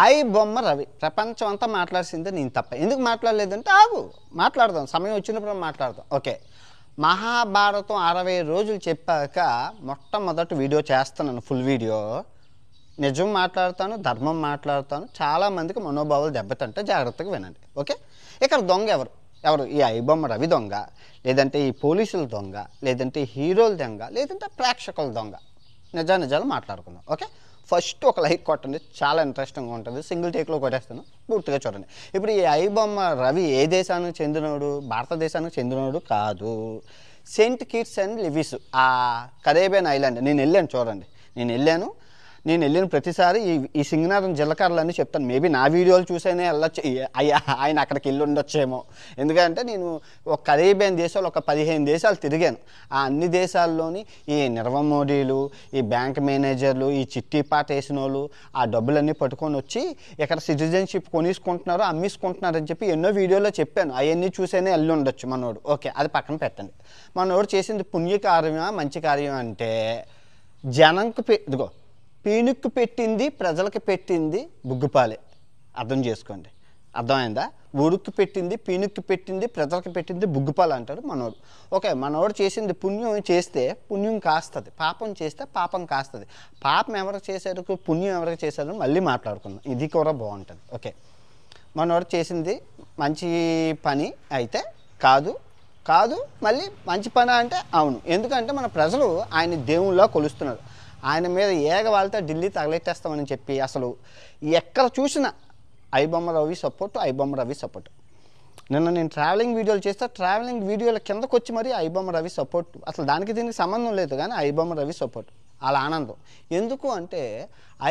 I బొమ్మ రవి ప్రపంచం అంతా మాట్లాడుతుంది నేను తప్ప. ఎందుకు మాట్లాడలేదంటే ఆగు, మాట్లాడదాం, సమయం వచ్చినప్పుడు మాట్లాడదాం. ఓకే, మహాభారతం 60 రోజులు చెప్పాక మొట్టమొదటి వీడియో చేస్తున్నాను, ఫుల్ వీడియో. నిజం మాట్లాడతాను, ధర్మం మాట్లాడతాను. చాలామందికి మనోభావాలు దెబ్బతింటే జాగ్రత్తగా వినండి. ఓకే, ఇక్కడ దొంగ ఎవరు? ఈ ఐబొమ్మ రవి దొంగ, లేదంటే ఈ పోలీసుల దొంగ, లేదంటే హీరోల దొంగ, లేదంటే ప్రేక్షకుల దొంగ? నిజాలు మాట్లాడుకుందాం. ఓకే, ఫస్ట్ ఒక లైక్ కొట్టండి, చాలా ఇంట్రెస్టింగ్గా ఉంటుంది. సింగిల్ టేక్లో కొట్టేస్తాను, పూర్తిగా చూడండి. ఇప్పుడు ఈ ఐబొమ్మ రవి ఏ దేశానికి చెందినవాడు? భారతదేశానికి చెందినవాడు కాదు. సెయింట్ కిట్స్ అండ్ నెవిస్, ఆ కరేబియన్ ఐలాండ్. నేను వెళ్ళాను, చూడండి. నేను వెళ్ళిన ప్రతిసారి ఈ సింగనారం జిల్లకర్రలన్నీ చెప్తాను. మేబీ నా వీడియోలు చూసైనా వెళ్ళొచ్చు, ఆయన అక్కడికి వెళ్ళి ఉండొచ్చేమో. ఎందుకంటే నేను ఒక కరేబియన్ దేశాలు ఒక 15 దేశాలు తిరిగాను. ఆ అన్ని దేశాల్లోని ఈ నిర్వహణ మోడీలు, ఈ బ్యాంక్ మేనేజర్లు, ఈ చిట్టి పాట వేసిన వాళ్ళు ఆ డబ్బులన్నీ పట్టుకొని వచ్చి ఇక్కడ సిటిజన్షిప్ కొనేసుకుంటున్నారు, అమ్మేసుకుంటున్నారు అని చెప్పి ఎన్నో వీడియోలో చెప్పాను. అవన్నీ చూసైనా వెళ్ళి ఉండొచ్చు మనోడు. ఓకే, అది పక్కన పెట్టండి. మనోడు చేసింది పుణ్యకార్యమా మంచి కార్యం అంటే జనంకు ఇదిగో పీనుక్కు పెట్టింది ప్రజలకు పెట్టింది బుగ్గుపాలే. అర్థం చేసుకోండి, అర్థమైందా? ఊరుక్కు పెట్టింది పీనుక్కు పెట్టింది ప్రజలకు పెట్టింది బుగ్గుపాలు అంటాడు మనోడు. ఓకే, మనోడు చేసింది పుణ్యం చేస్తే పుణ్యం కాస్తుంది, పాపం చేస్తే పాపం కాస్తుంది. పాపం ఎవరికి చేశారు, పుణ్యం ఎవరికి చేశారు మళ్ళీ మాట్లాడుకుందాం, ఇది కూడా బాగుంటుంది. ఓకే, మనోడు చేసింది మంచి పని అయితే కాదు మళ్ళీ మంచి పని అంటే అవును. ఎందుకంటే మన ప్రజలు ఆయన దేవుళ్ళ కొలుస్తున్నారు. ఆయన మీద ఏగ వాళ్ళతో ఢిల్లీ తగలెట్టేస్తామని చెప్పి అసలు ఎక్కడ చూసినా ఐబొమ్మ రవి సపోర్ట్. నిన్న నేను ట్రావెలింగ్ వీడియోలు చేస్తే ట్రావెలింగ్ వీడియోల కిందకు వచ్చి మరి ఐబొమ్మ రవి సపోర్ట్, అసలు దానికి దీనికి సంబంధం లేదు కానీ ఐబొమ్మ రవి సపోర్ట్ అలా ఆనందం. ఎందుకు అంటే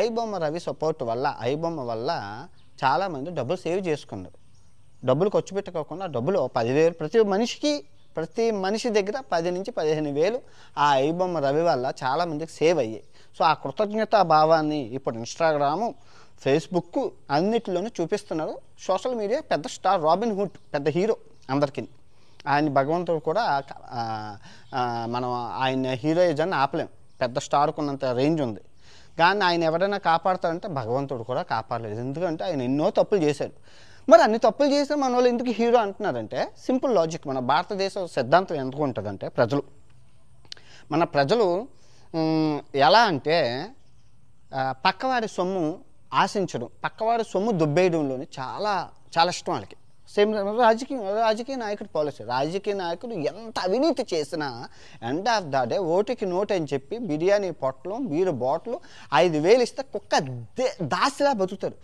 ఐబొమ్మ రవి సపోర్ట్ వల్ల, ఐబొమ్మ వల్ల చాలామంది డబ్బులు సేవ్ చేసుకున్నారు. డబ్బులు ఖర్చు పెట్టుకోకుండా డబ్బులు 10,000 ప్రతి మనిషి దగ్గర 10 నుంచి 15,000 ఆ ఐబొమ్మ రవి వల్ల చాలామందికి సేవ్ అయ్యాయి. సో ఆ కృతజ్ఞతా భావాన్ని ఇప్పుడు ఇన్స్టాగ్రాము, ఫేస్బుక్ అన్నిటిలోనూ చూపిస్తున్నారు. సోషల్ మీడియా పెద్ద స్టార్ రాబిన్ హుడ్, పెద్ద హీరో అందరికీ. ఆయన భగవంతుడు కూడా మనం ఆయన హీరోయిజాన్ని ఆపలేం, పెద్ద స్టార్కున్నంత రేంజ్ ఉంది. కానీ ఆయన ఎవరైనా కాపాడతారంటే భగవంతుడు కూడా కాపాడలేదు. ఎందుకంటే ఆయన ఎన్నో తప్పులు చేశాడు. మరి అన్ని తప్పులు చేస్తే మన వాళ్ళు ఎందుకు హీరో అంటున్నారంటే సింపుల్ లాజిక్. మన భారతదేశ సిద్ధాంతం ఎందుకు ఉంటుందంటే మన ప్రజలు ఎలా అంటే పక్కవాడి సొమ్ము ఆశించడం, పక్కవాడి సొమ్ము దుబ్బేయడంలోని చాలా చాలా ఇష్టం వాళ్ళకి. సేమ్ రాజకీయ నాయకుడు పాలసీ. రాజకీయ నాయకుడు ఎంత అవినీతి చేసినా ఎండ్ ఆఫ్ ద డే ఓటుకి నోటు అని చెప్పి బిర్యానీ పొట్టలు, బీరు బాటిల్ 5,000 ఇస్తే కుక్క దాసిలా బతుకుతారు.